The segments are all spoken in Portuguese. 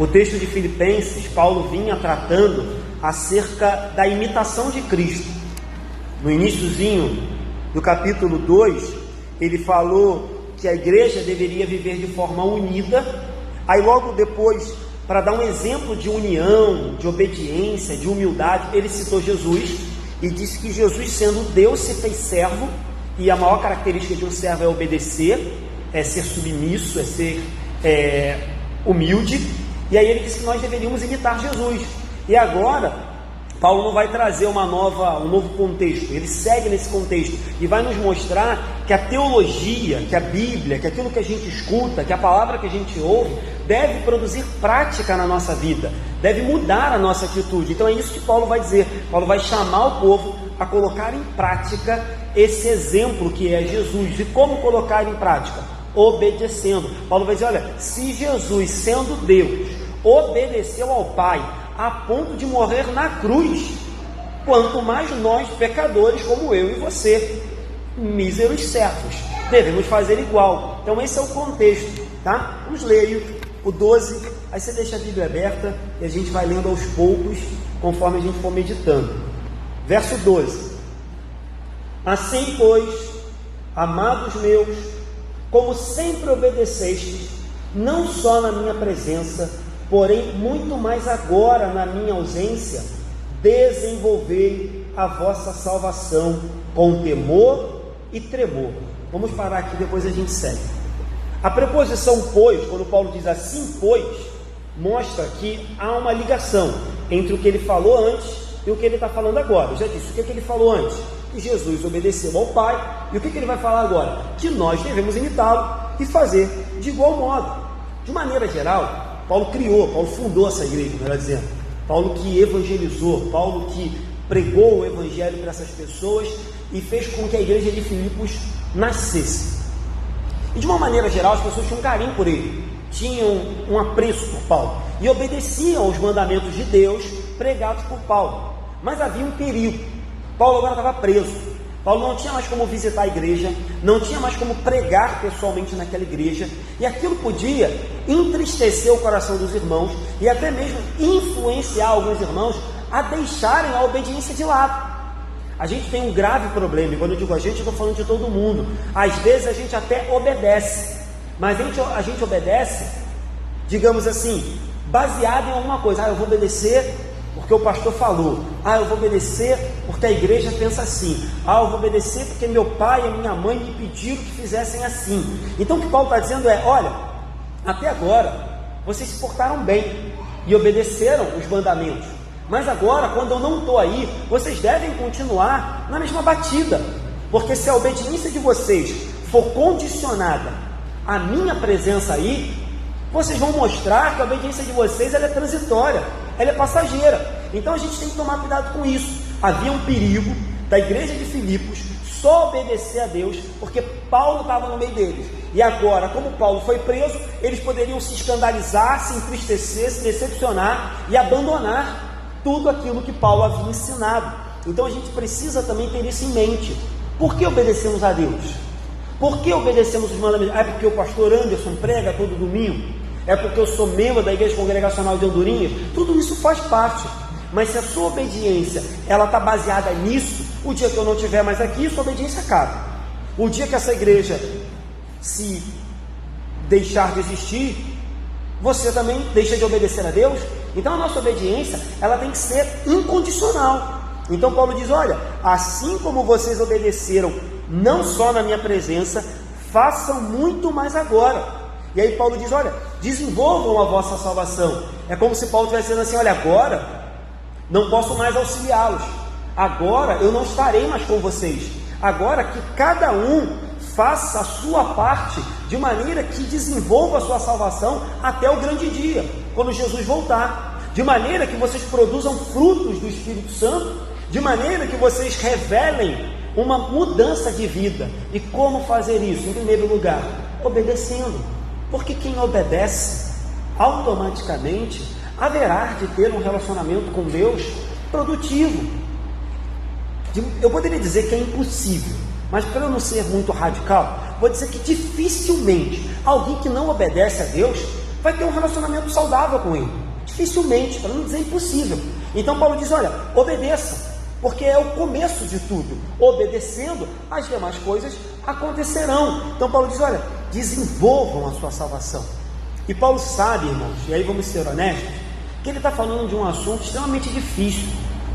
O texto de Filipenses, Paulo vinha tratando acerca da imitação de Cristo. No iniciozinho do capítulo 2, ele falou que a igreja deveria viver de forma unida. Aí logo depois, para dar um exemplo de união, de obediência, de humildade, ele citou Jesus e disse que Jesus, sendo Deus, se fez servo, e a maior característica de um servo é obedecer, é ser submisso, é ser humilde. E aí ele disse que nós deveríamos imitar Jesus. E agora, Paulo não vai trazer um novo contexto, ele segue nesse contexto e vai nos mostrar que a teologia, que a Bíblia, que aquilo que a gente escuta, que a palavra que a gente ouve, deve produzir prática na nossa vida, deve mudar a nossa atitude. Então é isso que Paulo vai dizer. Paulo vai chamar o povo a colocar em prática esse exemplo que é Jesus. E como colocar em prática? Obedecendo. Paulo vai dizer, olha, se Jesus, sendo Deus, obedeceu ao Pai a ponto de morrer na cruz, quanto mais nós, pecadores como eu e você, míseros servos, devemos fazer igual. Então esse é o contexto, tá? Vamos ler aí o 12, aí você deixa a Bíblia aberta e a gente vai lendo aos poucos, conforme a gente for meditando. Verso 12: Assim, pois, amados meus, como sempre obedecestes, não só na minha presença, porém muito mais agora na minha ausência, desenvolvei a vossa salvação com temor e tremor. Vamos parar aqui, depois a gente segue. A preposição pois, quando Paulo diz assim pois, mostra que há uma ligação entre o que ele falou antes e o que ele está falando agora. Eu já disse, o que ele falou antes? Que Jesus obedeceu ao Pai. E o que ele vai falar agora? Que nós devemos imitá-lo e fazer de igual modo. De maneira geral, Paulo fundou essa igreja, melhor dizendo. Paulo que evangelizou, Paulo que pregou o evangelho para essas pessoas e fez com que a igreja de Filipos nascesse. E de uma maneira geral, as pessoas tinham um carinho por ele, tinham um apreço por Paulo e obedeciam aos mandamentos de Deus pregados por Paulo. Mas havia um perigo. Paulo agora estava preso. Paulo não tinha mais como visitar a igreja, não tinha mais como pregar pessoalmente naquela igreja, e aquilo podia entristecer o coração dos irmãos e até mesmo influenciar alguns irmãos a deixarem a obediência de lado. A gente tem um grave problema, e quando eu digo a gente, eu estou falando de todo mundo. Às vezes a gente até obedece, mas a gente obedece, digamos assim, baseado em alguma coisa. Eu vou obedecer porque o pastor falou. Eu vou obedecer porque a igreja pensa assim. Eu vou obedecer porque meu pai e a minha mãe me pediram que fizessem assim. Então o que Paulo está dizendo é, olha, até agora vocês se portaram bem e obedeceram os mandamentos, mas agora, quando eu não estou aí, vocês devem continuar na mesma batida, porque se a obediência de vocês for condicionada à minha presença aí, vocês vão mostrar que a obediência de vocês ela é transitória, ela é passageira. Então a gente tem que tomar cuidado com isso. Havia um perigo da igreja de Filipos só obedecer a Deus, porque Paulo estava no meio deles. E agora, como Paulo foi preso, eles poderiam se escandalizar, se entristecer, se decepcionar e abandonar tudo aquilo que Paulo havia ensinado. Então a gente precisa também ter isso em mente. Por que obedecemos a Deus? Por que obedecemos os mandamentos? É porque o pastor Anderson prega todo domingo? É porque eu sou membro da Igreja Congregacional de Andorinhas? Tudo isso faz parte. Mas se a sua obediência ela está baseada nisso, o dia que eu não estiver mais aqui, sua obediência acaba. O dia que essa igreja se deixar de existir, você também deixa de obedecer a Deus. Então a nossa obediência ela tem que ser incondicional. Então Paulo diz, olha, assim como vocês obedeceram não só na minha presença, façam muito mais agora. E aí Paulo diz, olha, desenvolvam a vossa salvação. É como se Paulo estivesse dizendo assim, olha, agora não posso mais auxiliá-los, agora eu não estarei mais com vocês, agora que cada um faça a sua parte de maneira que desenvolva a sua salvação até o grande dia, quando Jesus voltar, de maneira que vocês produzam frutos do Espírito Santo, de maneira que vocês revelem uma mudança de vida. E como fazer isso? Em primeiro lugar, obedecendo, porque quem obedece automaticamente haverá de ter um relacionamento com Deus produtivo. Eu poderia dizer que é impossível, mas para eu não ser muito radical, vou dizer que dificilmente alguém que não obedece a Deus vai ter um relacionamento saudável com Ele. Dificilmente, para não dizer impossível. Então Paulo diz, olha, obedeça, porque é o começo de tudo. Obedecendo, as demais coisas acontecerão. Então Paulo diz, olha, desenvolvam a sua salvação. E Paulo sabe, irmãos, e aí vamos ser honestos, que ele está falando de um assunto extremamente difícil.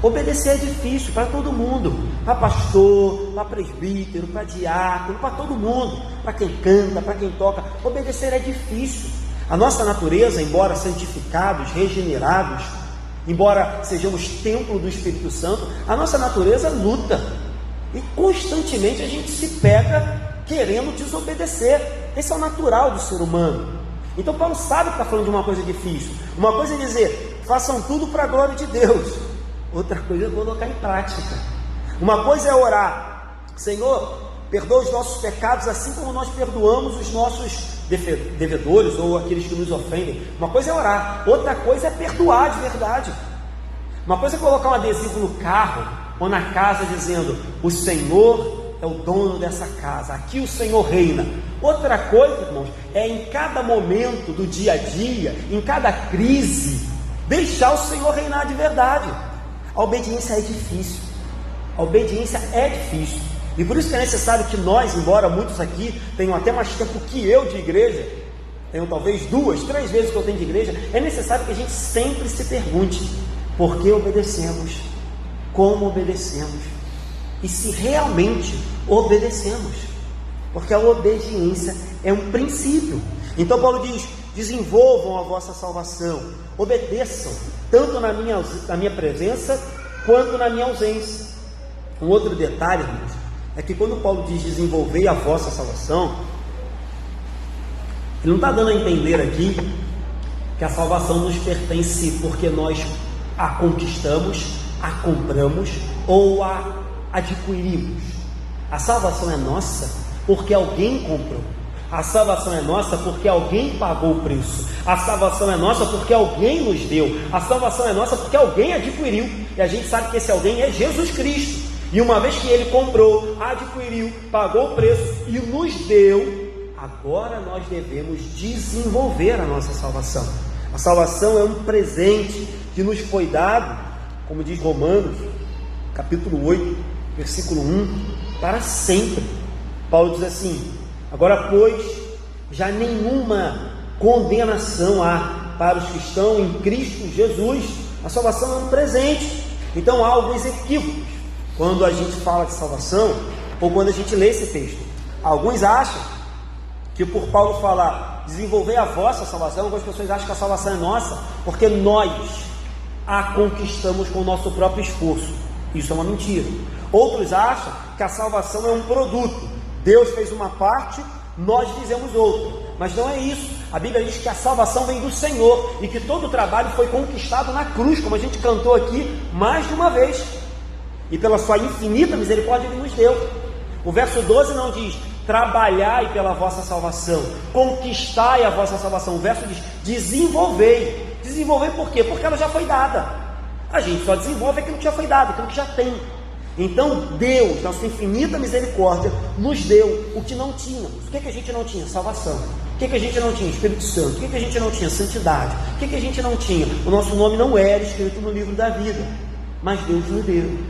Obedecer é difícil para todo mundo, para pastor, para presbítero, para diácono, para todo mundo, para quem canta, para quem toca. Obedecer é difícil. A nossa natureza, embora santificados, regenerados, embora sejamos templo do Espírito Santo, a nossa natureza luta, e constantemente a gente se pega querendo desobedecer. Esse é o natural do ser humano. Então Paulo sabe que está falando de uma coisa difícil. Uma coisa é dizer, façam tudo para a glória de Deus. Outra coisa é colocar em prática. Uma coisa é orar, Senhor, perdoa os nossos pecados, assim como nós perdoamos os nossos devedores ou aqueles que nos ofendem. Uma coisa é orar, outra coisa é perdoar de verdade. Uma coisa é colocar um adesivo no carro ou na casa dizendo, o Senhor é o dono dessa casa, aqui o Senhor reina. Outra coisa, irmãos, é em cada momento do dia a dia, em cada crise, deixar o Senhor reinar de verdade. A obediência é difícil. A obediência é difícil. E por isso que é necessário que nós, embora muitos aqui tenham até mais tempo que eu de igreja, tenham talvez 2, 3 vezes que eu tenho de igreja, é necessário que a gente sempre se pergunte, por que obedecemos? Como obedecemos? E se realmente obedecemos? Porque a obediência é um princípio. Então Paulo diz, desenvolvam a vossa salvação, obedeçam, tanto na minha presença, quanto na minha ausência. Um outro detalhe, irmãos, é que quando Paulo diz desenvolver a vossa salvação, ele não está dando a entender aqui que a salvação nos pertence porque nós a conquistamos, a compramos ou a adquirimos. A salvação é nossa porque alguém comprou. A salvação é nossa porque alguém pagou o preço. A salvação é nossa porque alguém nos deu. A salvação é nossa porque alguém adquiriu. E a gente sabe que esse alguém é Jesus Cristo. E uma vez que Ele comprou, adquiriu, pagou o preço e nos deu, agora nós devemos desenvolver a nossa salvação. A salvação é um presente que nos foi dado, como diz Romanos, capítulo 8, versículo 1, para sempre. Paulo diz assim, agora pois, já nenhuma condenação há para os que estão em Cristo Jesus. A salvação é um presente. Então há alguns equívocos quando a gente fala de salvação, ou quando a gente lê esse texto. Alguns acham que por Paulo falar, desenvolver a vossa salvação, algumas pessoas acham que a salvação é nossa, porque nós a conquistamos com o nosso próprio esforço. Isso é uma mentira. Outros acham que a salvação é um produto. Deus fez uma parte, nós fizemos outra. Mas não é isso. A Bíblia diz que a salvação vem do Senhor, e que todo o trabalho foi conquistado na cruz, como a gente cantou aqui mais de uma vez. E pela sua infinita misericórdia Ele nos deu. O verso 12 não diz, trabalhai pela vossa salvação, conquistai a vossa salvação. O verso diz, desenvolvei. Desenvolver por quê? Porque ela já foi dada. A gente só desenvolve aquilo que já foi dado, aquilo que já tem. Então Deus, na sua infinita misericórdia, nos deu o que não tínhamos. O que a gente não tinha? Salvação. O que a gente não tinha? Espírito Santo. O que a gente não tinha? Santidade. O que a gente não tinha? O nosso nome não era escrito no livro da vida, mas Deus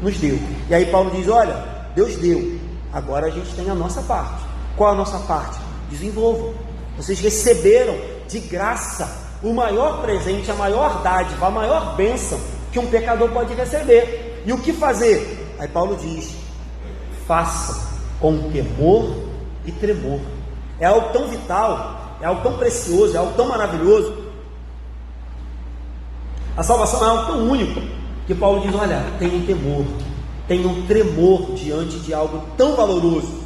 nos deu. E aí Paulo diz, olha, Deus deu, agora a gente tem a nossa parte. Qual a nossa parte? Desenvolvam. Vocês receberam de graça o maior presente, a maior dádiva, a maior bênção que um pecador pode receber. E o que fazer? Aí Paulo diz, façam com temor e tremor. É algo tão vital, é algo tão precioso, é algo tão maravilhoso. A salvação é algo tão único, que Paulo diz, olha, tenham temor, tenham tremor diante de algo tão valoroso.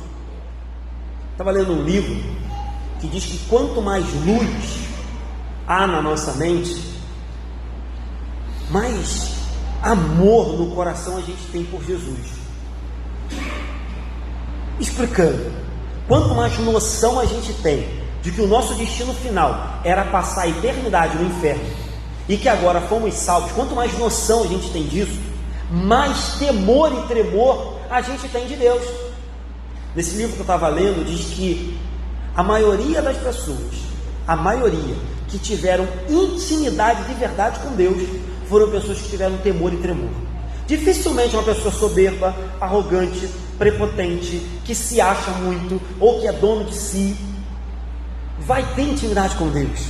Estava lendo um livro que diz que quanto mais luz há na nossa mente, mais amor no coração a gente tem por Jesus. Explicando, quanto mais noção a gente tem de que o nosso destino final era passar a eternidade no inferno, e que agora fomos salvos, quanto mais noção a gente tem disso, mais temor e tremor a gente tem de Deus. Nesse livro que eu estava lendo, diz que a maioria das pessoas, a maioria que tiveram intimidade de verdade com Deus foram pessoas que tiveram temor e tremor. Dificilmente uma pessoa soberba, arrogante, prepotente, que se acha muito ou que é dono de si, vai ter intimidade com Deus.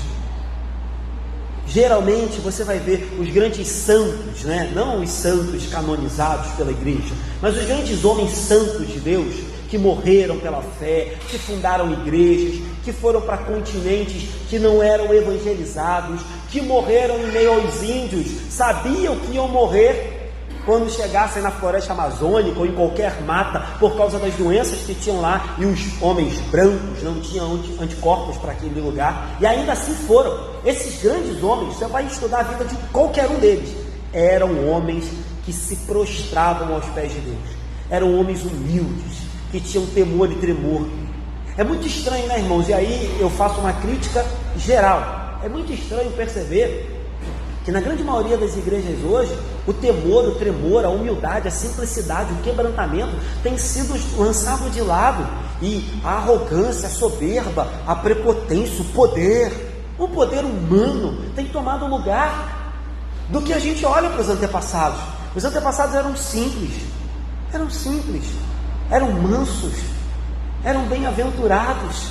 Geralmente você vai ver os grandes santos, né? Não os santos canonizados pela igreja, mas os grandes homens santos de Deus, que morreram pela fé, que fundaram igrejas, que foram para continentes que não eram evangelizados, que morreram em meio aos índios, sabiam que iam morrer quando chegassem na floresta amazônica ou em qualquer mata, por causa das doenças que tinham lá, e os homens brancos não tinham anticorpos para aquele lugar, e ainda assim foram. Esses grandes homens, você vai estudar a vida de qualquer um deles, eram homens que se prostravam aos pés de Deus, eram homens humildes, que tinham temor e tremor. É muito estranho, né, irmãos? E aí eu faço uma crítica geral. É muito estranho perceber que na grande maioria das igrejas hoje, o temor, o tremor, a humildade, a simplicidade, o quebrantamento tem sido lançado de lado, e a arrogância, a soberba, a prepotência, o poder humano tem tomado lugar do que a gente olha para os antepassados. Os antepassados eram simples, eram mansos, eram bem-aventurados,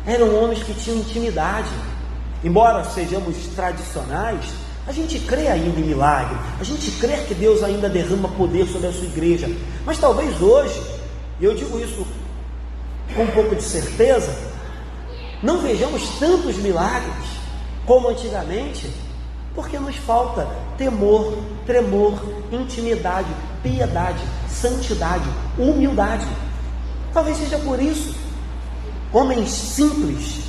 eram homens que tinham intimidade. Embora sejamos tradicionais, a gente crê ainda em milagre, a gente crê que Deus ainda derrama poder sobre a sua igreja, mas talvez hoje, e eu digo isso com um pouco de certeza, não vejamos tantos milagres como antigamente, porque nos falta temor, tremor, intimidade, piedade, santidade, humildade. Talvez seja por isso, homens simples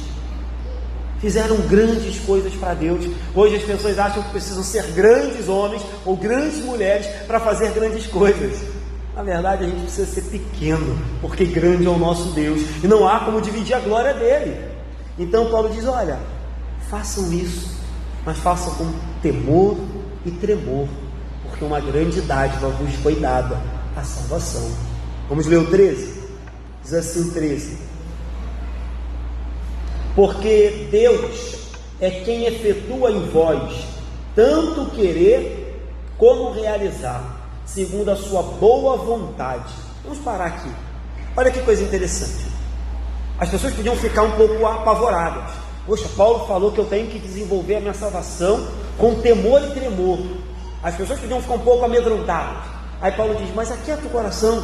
fizeram grandes coisas para Deus. Hoje as pessoas acham que precisam ser grandes homens ou grandes mulheres para fazer grandes coisas. Na verdade, a gente precisa ser pequeno, porque grande é o nosso Deus, e não há como dividir a glória dele. Então Paulo diz, olha, façam isso, mas façam com temor e tremor, porque uma grande dádiva vos foi dada, a salvação. Vamos ler o 13? Diz assim, 13: porque Deus é quem efetua em vós tanto querer como realizar, segundo a sua boa vontade. Vamos parar aqui. Olha que coisa interessante. As pessoas podiam ficar um pouco apavoradas. Poxa, Paulo falou que eu tenho que desenvolver a minha salvação com temor e tremor. As pessoas podiam ficar um pouco amedrontadas. Aí Paulo diz, mas aquieta o coração,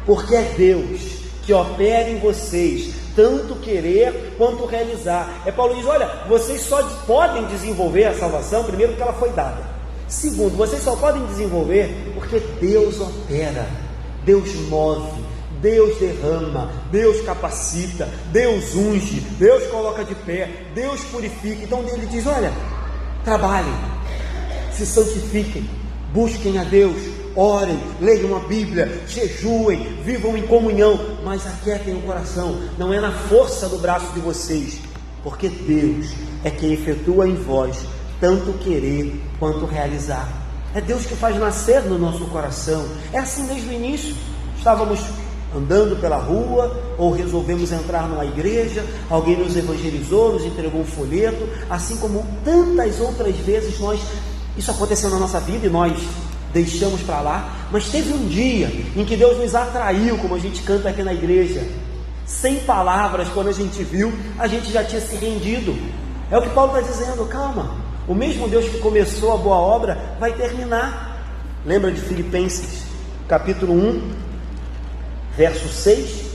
porque é Deus que opera em vocês tanto querer quanto realizar. Paulo diz, olha, vocês só podem desenvolver a salvação, primeiro porque ela foi dada, segundo, vocês só podem desenvolver porque Deus opera, Deus move, Deus derrama, Deus capacita, Deus unge, Deus coloca de pé, Deus purifica. Então ele diz, olha, trabalhem, se santifiquem, busquem a Deus, orem, leiam a Bíblia, jejuem, vivam em comunhão, mas aquietem o coração. Não é na força do braço de vocês, porque Deus é quem efetua em vós tanto querer quanto realizar. É Deus que faz nascer no nosso coração. É assim desde o início. Estávamos andando pela rua, ou resolvemos entrar numa igreja, alguém nos evangelizou, nos entregou um folheto, assim como tantas outras vezes isso aconteceu na nossa vida e nós deixamos para lá. Mas teve um dia em que Deus nos atraiu, como a gente canta aqui na igreja, sem palavras. Quando a gente viu, a gente já tinha se rendido. É o que Paulo está dizendo, calma, o mesmo Deus que começou a boa obra vai terminar. Lembra de Filipenses capítulo 1 verso 6?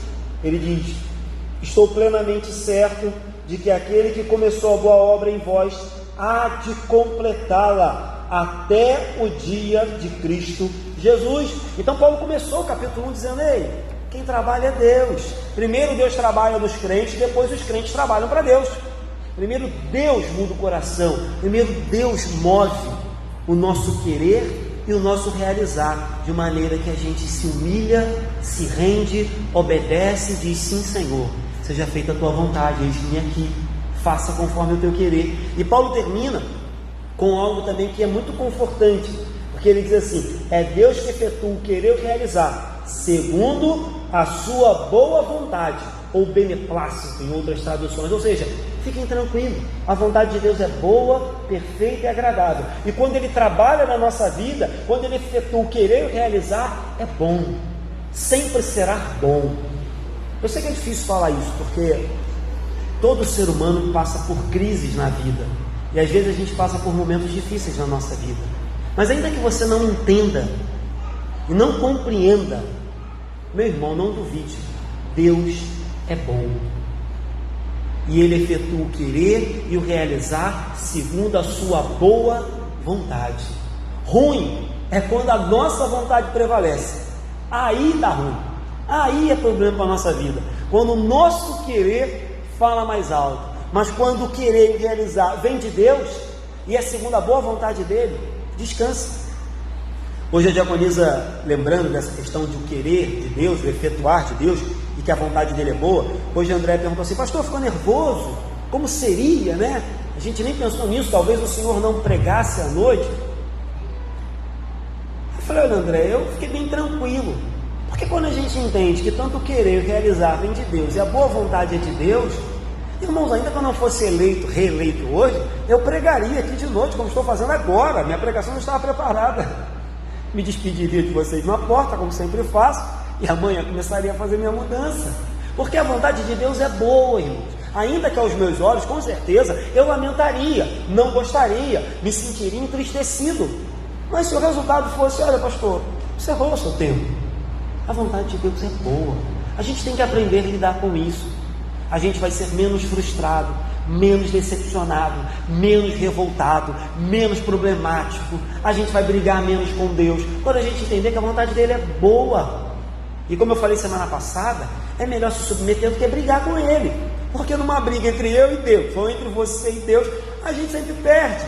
Ele diz, estou plenamente certo de que aquele que começou a boa obra em vós há de completá-la até o dia de Cristo Jesus. Então Paulo começou o capítulo 1 dizendo, ei, quem trabalha é Deus. Primeiro Deus trabalha nos crentes, depois os crentes trabalham para Deus. Primeiro Deus muda o coração, primeiro Deus move o nosso querer e o nosso realizar, de maneira que a gente se humilha, se rende, obedece e diz, sim Senhor, seja feita a tua vontade, eis-me aqui, faça conforme o teu querer. E Paulo termina com algo também que é muito confortante, porque ele diz assim, é Deus que efetua o querer e o realizar, segundo a sua boa vontade, ou beneplácito em outras traduções, ou seja, fiquem tranquilos, a vontade de Deus é boa, perfeita e agradável. E quando Ele trabalha na nossa vida, quando Ele efetua o querer e realizar, é bom, sempre será bom. Eu sei que é difícil falar isso, porque todo ser humano passa por crises na vida, e às vezes a gente passa por momentos difíceis na nossa vida. Mas ainda que você não entenda e não compreenda, meu irmão, não duvide, Deus é bom, e Ele efetua o querer e o realizar segundo a sua boa vontade. Ruim é quando a nossa vontade prevalece, aí dá ruim, aí é problema para a nossa vida, quando o nosso querer fala mais alto. Mas quando o querer e realizar vem de Deus, e é segundo a boa vontade dEle, descansa. Hoje a diaconisa, lembrando dessa questão de o querer de Deus, o efetuar de Deus, e que a vontade dele é boa, hoje André perguntou assim: pastor, ficou nervoso? Como seria, né? A gente nem pensou nisso, talvez o senhor não pregasse à noite. Eu falei: olha, André, eu fiquei bem tranquilo, porque quando a gente entende que tanto o querer e realizar vem de Deus, e a boa vontade é de Deus, irmãos, ainda que eu não fosse reeleito hoje, eu pregaria aqui de noite, como estou fazendo agora. Minha pregação não estava preparada. Me despediria de vocês na porta, como sempre faço, e amanhã começaria a fazer minha mudança, porque a vontade de Deus é boa, irmãos. Ainda que aos meus olhos, com certeza, eu lamentaria, não gostaria, me sentiria entristecido. Mas se o resultado fosse: olha, pastor, você errou o seu tempo. A vontade de Deus é boa. A gente tem que aprender a lidar com isso. A gente vai ser menos frustrado, menos decepcionado, menos revoltado, menos problemático. A gente vai brigar menos com Deus, quando a gente entender que a vontade dele é boa. E como eu falei semana passada, é melhor se submeter do que brigar com Ele, porque numa briga entre eu e Deus, ou entre você e Deus, a gente sempre perde.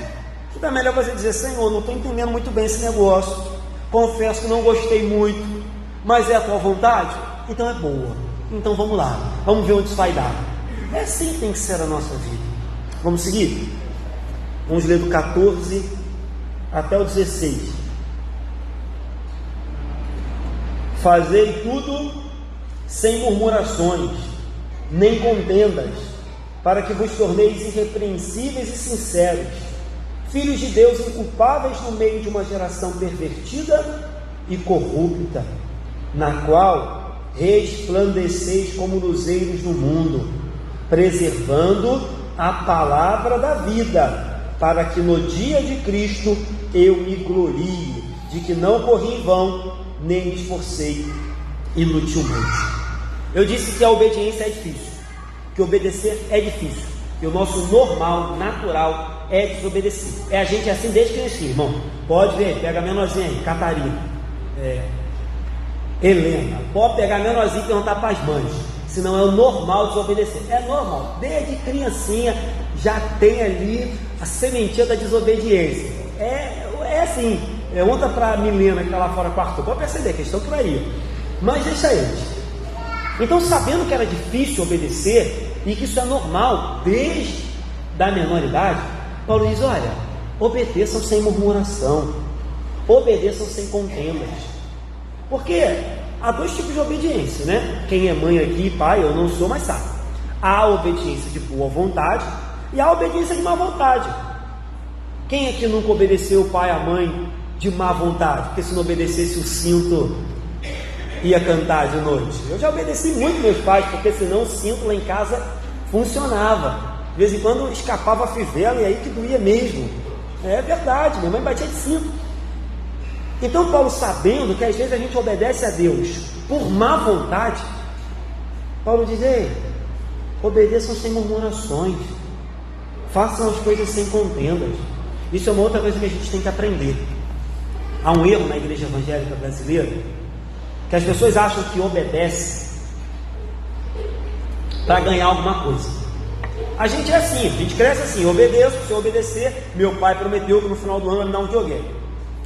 Então é melhor você dizer: Senhor, não estou entendendo muito bem esse negócio, confesso que não gostei muito, mas é a tua vontade? Então é boa, então vamos lá, vamos ver onde isso vai dar. É assim que tem que ser a nossa vida. Vamos seguir? Vamos ler do 14 até o 16. Fazei tudo sem murmurações, nem contendas, para que vos torneis irrepreensíveis e sinceros, filhos de Deus inculpáveis no meio de uma geração pervertida e corrupta, na qual resplandeceis como luzeiros no mundo, preservando a palavra da vida, para que no dia de Cristo eu me glorie, de que não corri em vão, nem me esforcei inutilmente. Eu disse que a obediência é difícil, que obedecer é difícil, que o nosso normal, natural, é desobedecer. A gente é assim desde criancinha, irmão. Pode ver, pega a menorzinha aí, Catarina, Helena, pode pegar a menorzinha e perguntar para as mães, senão é o normal desobedecer. É normal, desde criancinha já tem ali a sementinha da desobediência. É assim. Ontem para a Milena que está lá fora com o Arthur, pode perceber que eles estão por aí, mas deixa eles. Então, sabendo que era difícil obedecer e que isso é normal desde a menor idade, Paulo diz: olha, obedeçam sem murmuração, obedeçam sem contendas, porque há dois tipos de obediência, né? Quem é mãe aqui, pai, eu não sou, mas sabe. Há a obediência de boa vontade e há a obediência de má vontade. Quem aqui nunca obedeceu o pai, a mãe de má vontade, porque se não obedecesse o cinto ia cantar de noite? Eu já obedeci muito meus pais, porque senão o cinto lá em casa funcionava. De vez em quando escapava a fivela e aí que doía mesmo. É verdade, minha mãe batia de cinto. Então Paulo, sabendo que às vezes a gente obedece a Deus por má vontade, Paulo diz: ei, obedeçam sem murmurações, façam as coisas sem contendas. Isso é uma outra coisa que a gente tem que aprender. Há um erro na igreja evangélica brasileira, que as pessoas acham que obedece para ganhar alguma coisa. A gente é assim, a gente cresce assim: obedeço, se eu obedecer, meu pai prometeu que no final do ano vai me dar um videogame.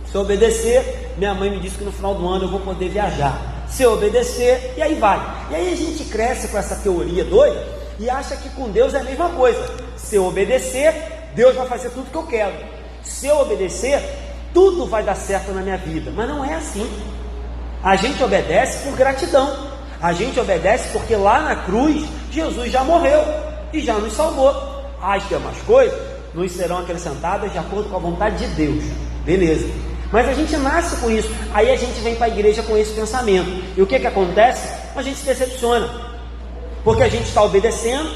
Se eu obedecer, minha mãe me disse que no final do ano eu vou poder viajar. Se eu obedecer, e aí vai. E aí a gente cresce com essa teoria doida e acha que com Deus é a mesma coisa. Se eu obedecer, Deus vai fazer tudo que eu quero. Se eu obedecer, tudo vai dar certo na minha vida. Mas não é assim. A gente obedece por gratidão. A gente obedece porque lá na cruz Jesus já morreu e já nos salvou. as demais coisas nos serão acrescentadas de acordo com a vontade de Deus. Beleza. Mas a gente nasce com isso. Aí a gente vem para a igreja com esse pensamento. E o que acontece? A gente se decepciona. Porque a gente está obedecendo,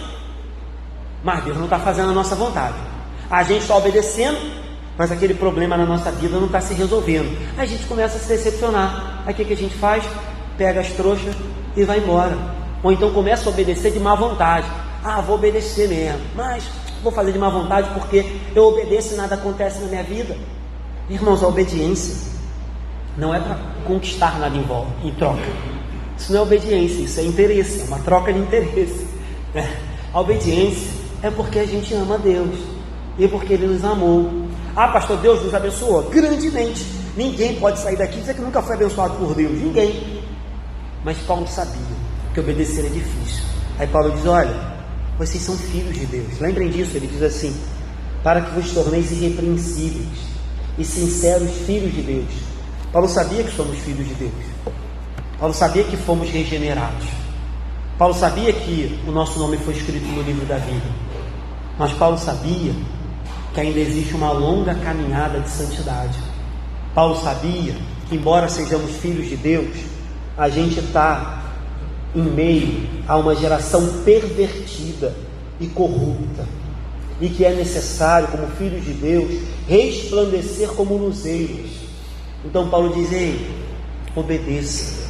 mas Deus não está fazendo a nossa vontade. A gente está obedecendo, mas aquele problema na nossa vida não está se resolvendo. Aí a gente começa a se decepcionar. Aí o que a gente faz? Pega as trouxas e vai embora. Ou então começa a obedecer de má vontade. Vou obedecer mesmo, mas vou fazer de má vontade porque eu obedeço e nada acontece na minha vida. Irmãos, a obediência não é para conquistar nada em troca. Isso não é obediência, isso é interesse, é uma troca de interesse, né? A obediência é porque a gente ama Deus e porque Ele nos amou. Pastor, Deus nos abençoou grandemente. Ninguém pode sair daqui e dizer que nunca foi abençoado por Deus, ninguém. Mas Paulo sabia que obedecer é difícil. Aí Paulo diz: olha, vocês são filhos de Deus. Lembrem disso, ele diz assim: para que vos torneis irrepreensíveis e sinceros filhos de Deus. Paulo sabia que somos filhos de Deus. Paulo sabia que fomos regenerados. Paulo sabia que o nosso nome foi escrito no livro da vida. Mas Paulo sabia que ainda existe uma longa caminhada de santidade. Paulo sabia que, embora sejamos filhos de Deus, a gente está em meio a uma geração pervertida e corrupta, e que é necessário, como filhos de Deus, resplandecer como luzeiros. Então Paulo diz: ei, obedeça,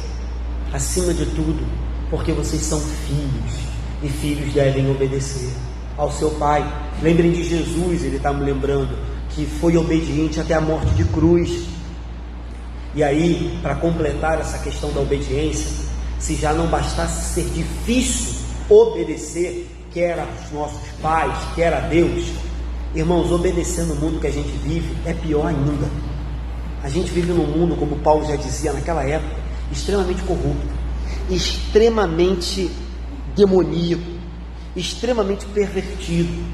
acima de tudo, porque vocês são filhos, e filhos devem obedecer ao seu pai. Lembrem de Jesus, ele está me lembrando que foi obediente até a morte de cruz. E aí, para completar essa questão da obediência, se já não bastasse ser difícil obedecer, quer aos nossos pais, quer a Deus, irmãos, obedecer no mundo que a gente vive é pior ainda. A gente vive num mundo, como Paulo já dizia naquela época, extremamente corrupto, extremamente demoníaco, extremamente pervertido.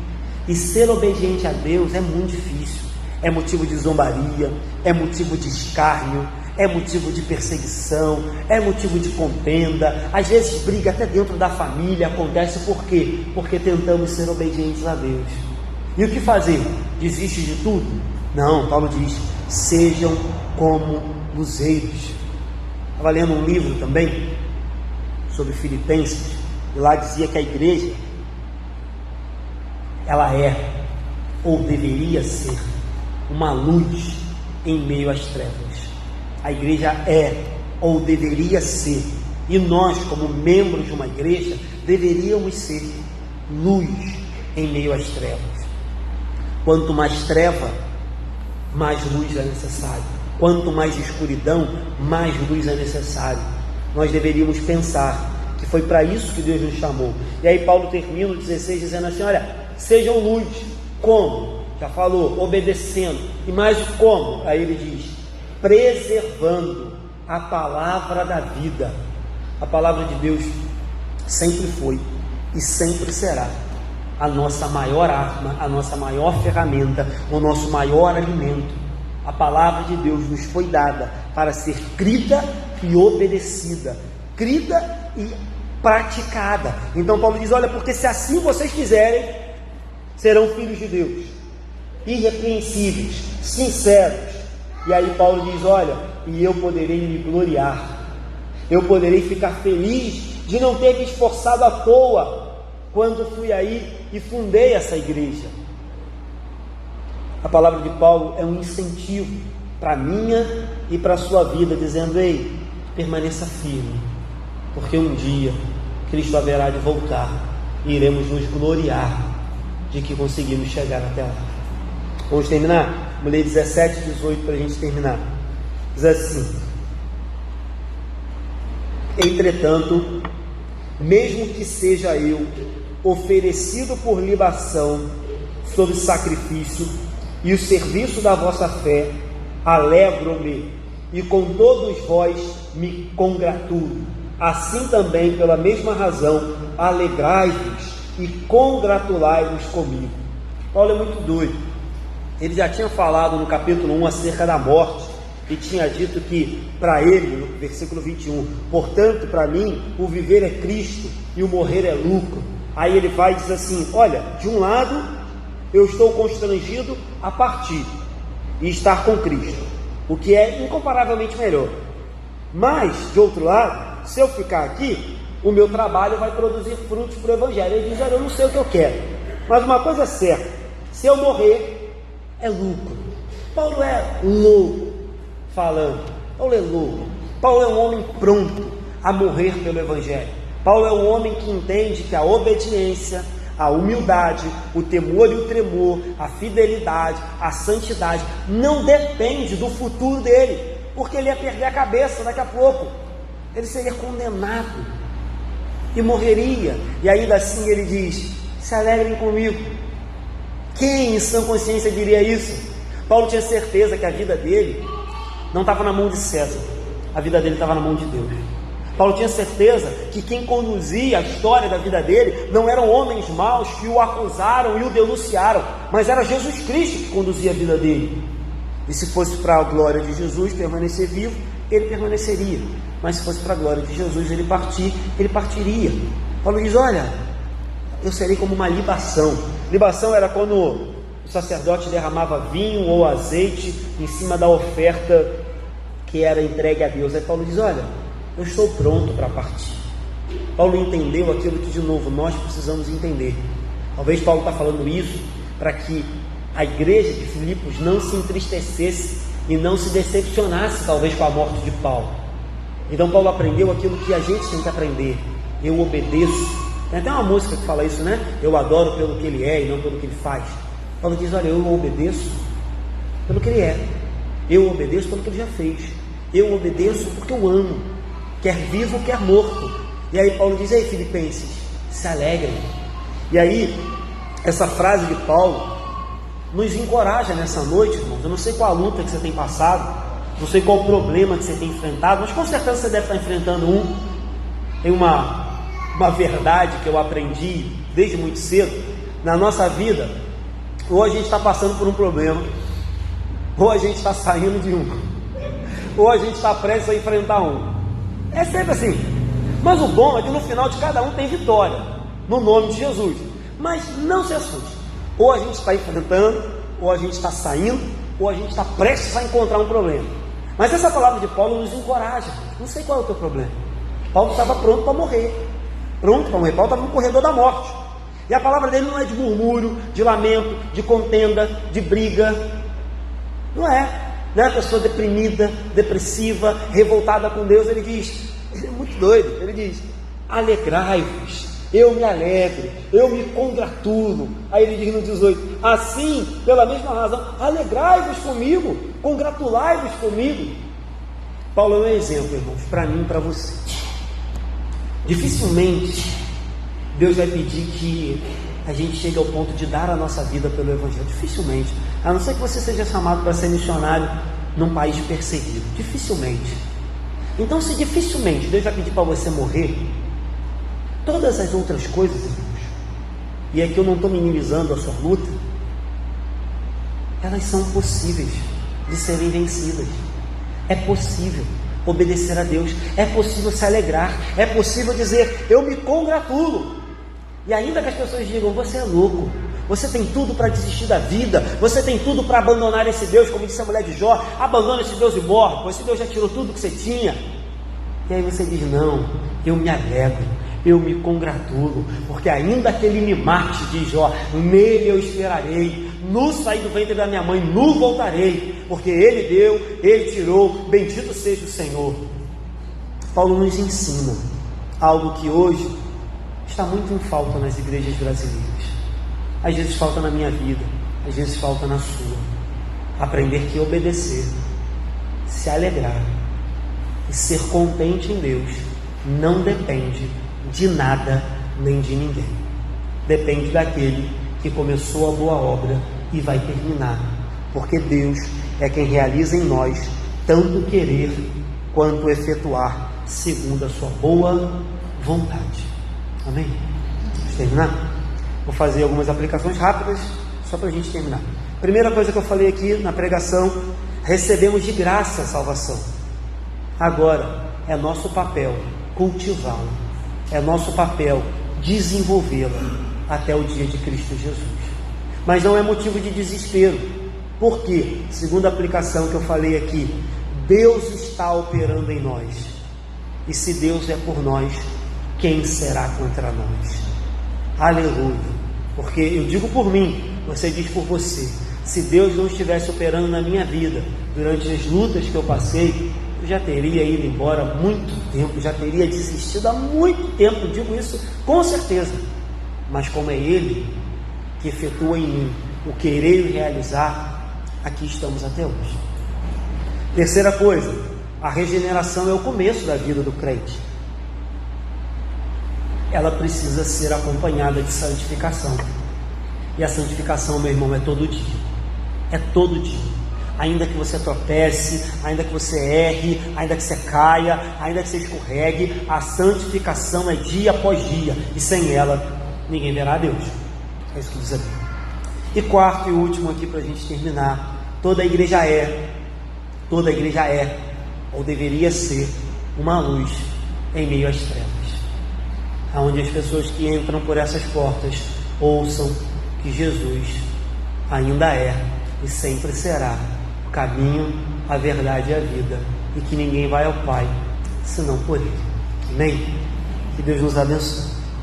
E ser obediente a Deus é muito difícil. É motivo de zombaria, é motivo de escárnio, é motivo de perseguição, é motivo de contenda, às vezes briga até dentro da família. Acontece por quê? Porque tentamos ser obedientes a Deus. E o que fazer? Desiste de tudo? Não, Paulo diz: sejam como luzeiros. Estava lendo um livro também sobre Filipenses, e lá dizia que a igreja, ela é, ou deveria ser, uma luz em meio às trevas. A igreja é, ou deveria ser, e nós, como membros de uma igreja, deveríamos ser luz em meio às trevas. Quanto mais treva, mais luz é necessário. Quanto mais escuridão, mais luz é necessário. Nós deveríamos pensar que foi para isso que Deus nos chamou. E aí Paulo termina o 16 dizendo assim: olha, sejam luz. Como? Já falou, obedecendo. E mais como? Aí ele diz: preservando a palavra da vida. A palavra de Deus sempre foi e sempre será a nossa maior arma, a nossa maior ferramenta, o nosso maior alimento. A palavra de Deus nos foi dada para ser crida e obedecida, crida e praticada. Então Paulo diz: olha, porque se assim vocês fizerem, serão filhos de Deus, irrepreensíveis, sinceros. E aí Paulo diz: olha, e eu poderei me gloriar, eu poderei ficar feliz de não ter me esforçado à toa quando fui aí e fundei essa igreja. A palavra de Paulo é um incentivo para a minha e para a sua vida, dizendo: ei, permaneça firme, porque um dia Cristo haverá de voltar e iremos nos gloriar de que conseguimos chegar até lá. Vamos terminar? Vamos ler 17 e 18 para a gente terminar. Diz assim: entretanto, mesmo que seja eu oferecido por libação sob sacrifício e o serviço da vossa fé, alegro-me e com todos vós me congratulo. Assim também, pela mesma razão, alegrai-vos e congratulai-vos comigo. Paulo é muito doido. Ele já tinha falado no capítulo 1 acerca da morte e tinha dito que para ele, no versículo 21, portanto, para mim, o viver é Cristo e o morrer é lucro. Aí ele vai e diz assim: olha, de um lado eu estou constrangido a partir e estar com Cristo, o que é incomparavelmente melhor. Mas, de outro lado, se eu ficar aqui, o meu trabalho vai produzir frutos para o Evangelho. Ele diz: olha, eu não sei o que eu quero, mas uma coisa é certa, se eu morrer, é lucro. Paulo é louco falando. Paulo é louco. Paulo é um homem pronto a morrer pelo Evangelho. Paulo é um homem que entende que a obediência, a humildade, o temor e o tremor, a fidelidade, a santidade, não depende do futuro dele, porque ele ia perder a cabeça daqui a pouco. Ele seria condenado e morreria. E ainda assim ele diz: se alegrem comigo. Quem em sã consciência diria isso? Paulo tinha certeza que a vida dele não estava na mão de César, a vida dele estava na mão de Deus. Paulo tinha certeza que quem conduzia a história da vida dele não eram homens maus que o acusaram e o denunciaram, mas era Jesus Cristo que conduzia a vida dele. E se fosse para a glória de Jesus permanecer vivo, ele permaneceria. Mas se fosse para a glória de Jesus ele partiria. Paulo diz: olha, eu serei como uma libação. Libação era quando o sacerdote derramava vinho ou azeite em cima da oferta que era entregue a Deus. Aí Paulo diz: olha, eu estou pronto para partir. Paulo entendeu aquilo que, de novo, nós precisamos entender. Talvez Paulo está falando isso para que a igreja de Filipos não se entristecesse e não se decepcionasse, talvez, com a morte de Paulo. Então Paulo aprendeu aquilo que a gente tem que aprender: eu obedeço. Tem até uma música que fala isso, né? Eu adoro pelo que ele é e não pelo que ele faz. Paulo diz: olha, eu obedeço pelo que ele é, eu obedeço pelo que ele já fez, eu obedeço porque eu amo, quer vivo, quer morto. E aí Paulo diz: ei, Filipenses, se alegrem. E aí, essa frase de Paulo nos encoraja nessa noite, irmãos. Eu não sei qual a luta que você tem passado, não sei qual o problema que você tem enfrentado, mas com certeza você deve estar enfrentando um. Tem uma verdade que eu aprendi desde muito cedo na nossa vida: ou a gente está passando por um problema, ou a gente está saindo de um, ou a gente está prestes a enfrentar um. É sempre assim. Mas o bom é que no final de cada um tem vitória, no nome de Jesus. Mas não se assuste: ou a gente está enfrentando, ou a gente está saindo, ou a gente está prestes a encontrar um problema. Mas essa palavra de Paulo nos encoraja. Não sei qual é o teu problema. Paulo estava pronto para morrer. Paulo estava no corredor da morte. E a palavra dele não é de murmúrio, de lamento, de contenda, de briga. Não é. Não é a pessoa deprimida, depressiva, revoltada com Deus. Ele diz, ele é muito doido, ele diz: alegrai-vos, eu me alegro, eu me congratulo. Aí ele diz no 18: assim, pela mesma razão, alegrai-vos comigo, congratulai-vos comigo. Paulo é um exemplo, irmãos, para mim e para você. Dificilmente Deus vai pedir que a gente chegue ao ponto de dar a nossa vida pelo Evangelho. Dificilmente. A não ser que você seja chamado para ser missionário num país perseguido. Dificilmente. Então, se dificilmente Deus vai pedir para você morrer, todas as outras coisas, irmãos, e aqui eu não estou minimizando a sua luta, elas são possíveis de serem vencidas. É possível obedecer a Deus, é possível se alegrar, é possível dizer: eu me congratulo. E ainda que as pessoas digam: você é louco, você tem tudo para desistir da vida, você tem tudo para abandonar esse Deus, como disse a mulher de Jó: abandona esse Deus e morre, pois esse Deus já tirou tudo que você tinha. E aí você diz: não, eu me alegro, eu me congratulo, porque ainda que ele me mate, diz Jó, nele eu esperarei, nu saí do ventre da minha mãe, nu voltarei, porque ele deu, ele tirou, bendito seja o Senhor. Paulo nos ensina algo que hoje está muito em falta nas igrejas brasileiras. Às vezes falta na minha vida, às vezes falta na sua. Aprender que obedecer, se alegrar e ser contente em Deus não depende de nada nem de ninguém. Depende daquele que começou a boa obra e vai terminar, porque Deus é quem realiza em nós tanto querer quanto efetuar segundo a sua boa vontade. Amém? Vamos terminar? Vou fazer algumas aplicações rápidas só para a gente terminar. Primeira coisa que eu falei aqui na pregação: recebemos de graça a salvação. Agora é nosso papel cultivá-la, é nosso papel desenvolvê-la até o dia de Cristo Jesus. Mas não é motivo de desespero. Por quê? Segundo a aplicação que eu falei aqui, Deus está operando em nós. E se Deus é por nós, quem será contra nós? Aleluia. Porque eu digo por mim, você diz por você. Se Deus não estivesse operando na minha vida durante as lutas que eu passei, eu já teria ido embora há muito tempo, já teria desistido há muito tempo, digo isso com certeza. Mas como é Ele que efetua em mim o querer e realizar, aqui estamos até hoje. Terceira coisa, a regeneração é o começo da vida do crente. Ela precisa ser acompanhada de santificação. E a santificação, meu irmão, é todo dia. É todo dia. Ainda que você tropece, ainda que você erre, ainda que você caia, ainda que você escorregue, a santificação é dia após dia. E sem ela, ninguém verá a Deus. É isso que diz a Bíblia. E quarto e último aqui para a gente terminar, toda a igreja é, ou deveria ser, uma luz em meio às trevas, onde as pessoas que entram por essas portas ouçam que Jesus ainda é e sempre será o caminho, a verdade e a vida, e que ninguém vai ao Pai senão por Ele. Amém? Que Deus nos abençoe.